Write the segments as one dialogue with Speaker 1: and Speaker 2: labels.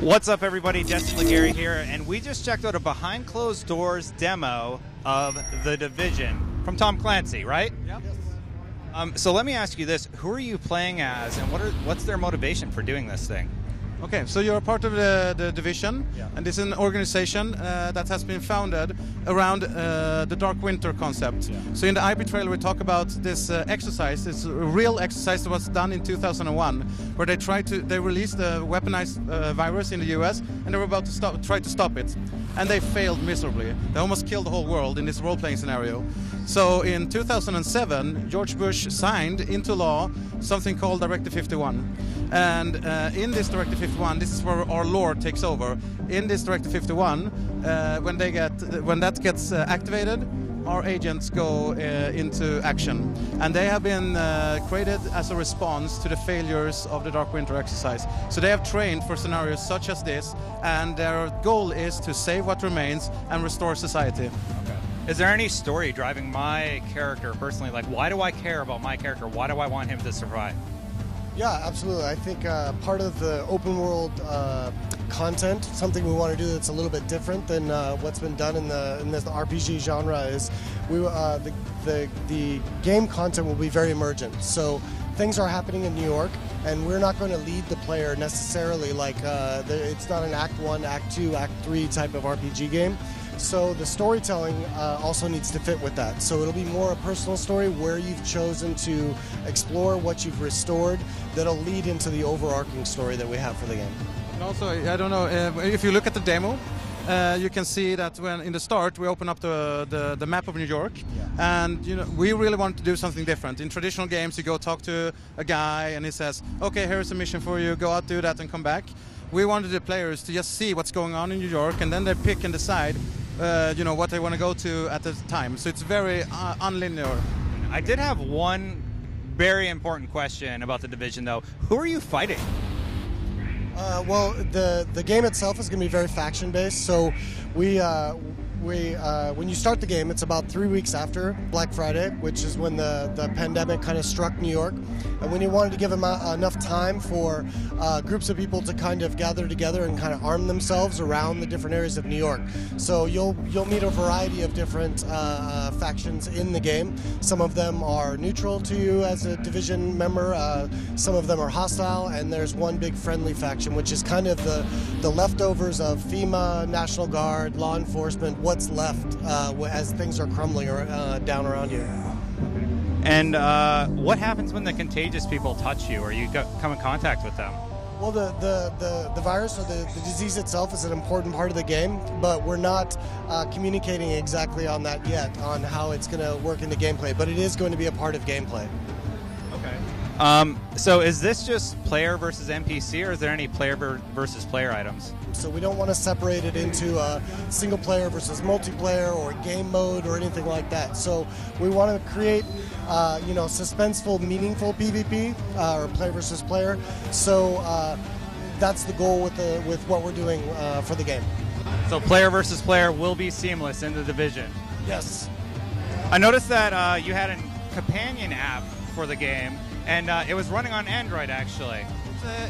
Speaker 1: What's up, everybody? Justin Legary here, and we just checked out a behind closed doors demo of The Division from Tom Clancy, right?
Speaker 2: Yep.
Speaker 1: So let me ask you this: who are you playing as, and what's their motivation for doing this thing?
Speaker 2: Okay, so you're a part of the Division,
Speaker 1: Yeah.
Speaker 2: and this is an organization that has been founded around the Dark Winter concept.
Speaker 1: Yeah.
Speaker 2: So in the IP trailer we talk about this exercise. It's a real exercise that was done in 2001, where they released a weaponized virus in the US, and they were about to try to stop it. And they failed miserably. They almost killed the whole world in this role-playing scenario. So in 2007, George Bush signed into law something called Directive 51. And in this Directive 51, this is where our lore takes over. In this Directive 51, when that gets activated, our agents go into action. And they have been created as a response to the failures of the Dark Winter exercise. So they have trained for scenarios such as this, and their goal is to save what remains and restore society.
Speaker 1: Okay. Is there any story driving my character personally? Like, why do I care about my character? Why do I want him to survive?
Speaker 3: Yeah, absolutely. I think part of the open world content, something we want to do that's a little bit different than what's been done in this RPG genre, is the game content will be very emergent. So things are happening in New York, and we're not going to lead the player necessarily. Like it's not an Act 1, Act 2, Act 3 type of RPG game. So the storytelling also needs to fit with that. So it'll be more a personal story where you've chosen to explore what you've restored that'll lead into the overarching story that we have for the game.
Speaker 2: And also, I don't know, if you look at the demo, you can see that when in the start we open up the map of New York, and we really want to do something different. In traditional games, you go talk to a guy and he says, okay, here's a mission for you, go out, do that and come back. We wanted the players to just see what's going on in New York, and then they pick and decide what they want to go to at the time. So it's very unlinear.
Speaker 1: I did have one very important question about The Division, though. Who are you fighting?
Speaker 3: Well, the game itself is going to be very faction based. So when you start the game, it's about 3 weeks after Black Friday, which is when the pandemic kind of struck New York. And when you wanted to give them enough time for groups of people to kind of gather together and kind of arm themselves around the different areas of New York. So you'll meet a variety of different factions in the game. Some of them are neutral to you as a Division member. Some of them are hostile, and there's one big friendly faction, which is kind of the leftovers of FEMA, National Guard, law enforcement, what's left as things are crumbling down around you.
Speaker 1: And what happens when the contagious people touch you, or you come in contact with them?
Speaker 3: Well, the virus or the disease itself is an important part of the game, but we're not communicating exactly on that yet, on how it's going to work in the gameplay, but it is going to be a part of gameplay.
Speaker 1: Okay. So is this just player versus NPC, or is there any player versus player items?
Speaker 3: So we don't want to separate it into single player versus multiplayer or game mode or anything like that. So we want to create suspenseful, meaningful PvP or player versus player. So that's the goal with what we're doing for the game.
Speaker 1: So player versus player will be seamless in The Division.
Speaker 3: Yes.
Speaker 1: I noticed that you had a companion app for the game, and it was running on Android, actually.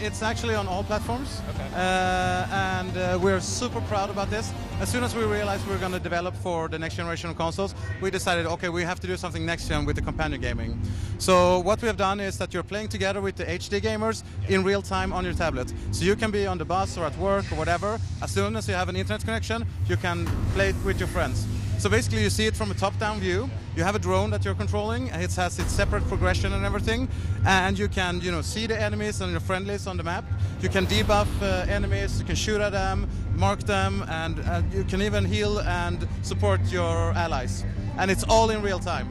Speaker 2: It's actually on all platforms.
Speaker 1: Okay.
Speaker 2: And we're super proud about this. As soon as we realized we were going to develop for the next generation of consoles, we decided, okay, we have to do something next gen with the companion gaming. So what we have done is that you're playing together with the HD gamers in real time on your tablet. So you can be on the bus or at work or whatever. As soon as you have an internet connection, you can play it with your friends. So basically you see it from a top-down view. You have a drone that you're controlling, and it has its separate progression and everything, and you can see the enemies and your friendlies on the map. You can debuff enemies, you can shoot at them, mark them, and you can even heal and support your allies. And it's all in real time.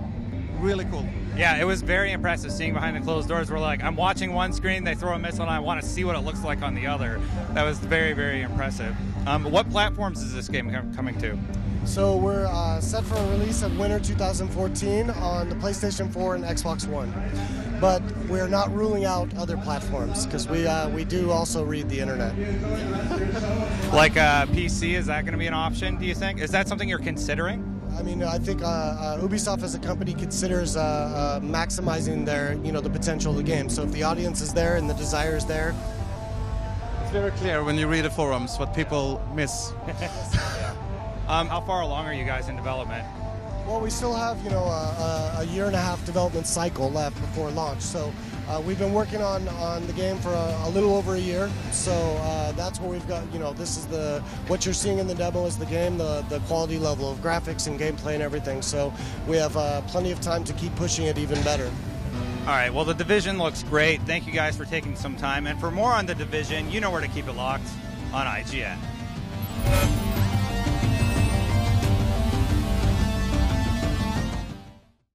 Speaker 2: Really cool.
Speaker 1: Yeah, it was very impressive seeing behind the closed doors. We're like, I'm watching one screen, they throw a missile, and I want to see what it looks like on the other. That was very, very impressive. What platforms is this game coming to?
Speaker 3: So we're set for a release in winter 2014 on the PlayStation 4 and Xbox One. But we're not ruling out other platforms, because we do also read the internet.
Speaker 1: Like PC, is that going to be an option, do you think? Is that something you're considering?
Speaker 3: I mean, I think Ubisoft as a company considers maximizing their, the potential of the game. So if the audience is there and the desire is there,
Speaker 2: very clear when you read the forums what people miss.
Speaker 1: How far along are you guys in development?
Speaker 3: Well, we still have, a year and a half development cycle left before launch. So we've been working on the game for a little over a year. So that's what we've got. This is what you're seeing in the demo is the game, the quality level of graphics and gameplay and everything. So we have plenty of time to keep pushing it even better.
Speaker 1: All right, well, The Division looks great. Thank you guys for taking some time. And for more on The Division, you know where to keep it locked on IGN.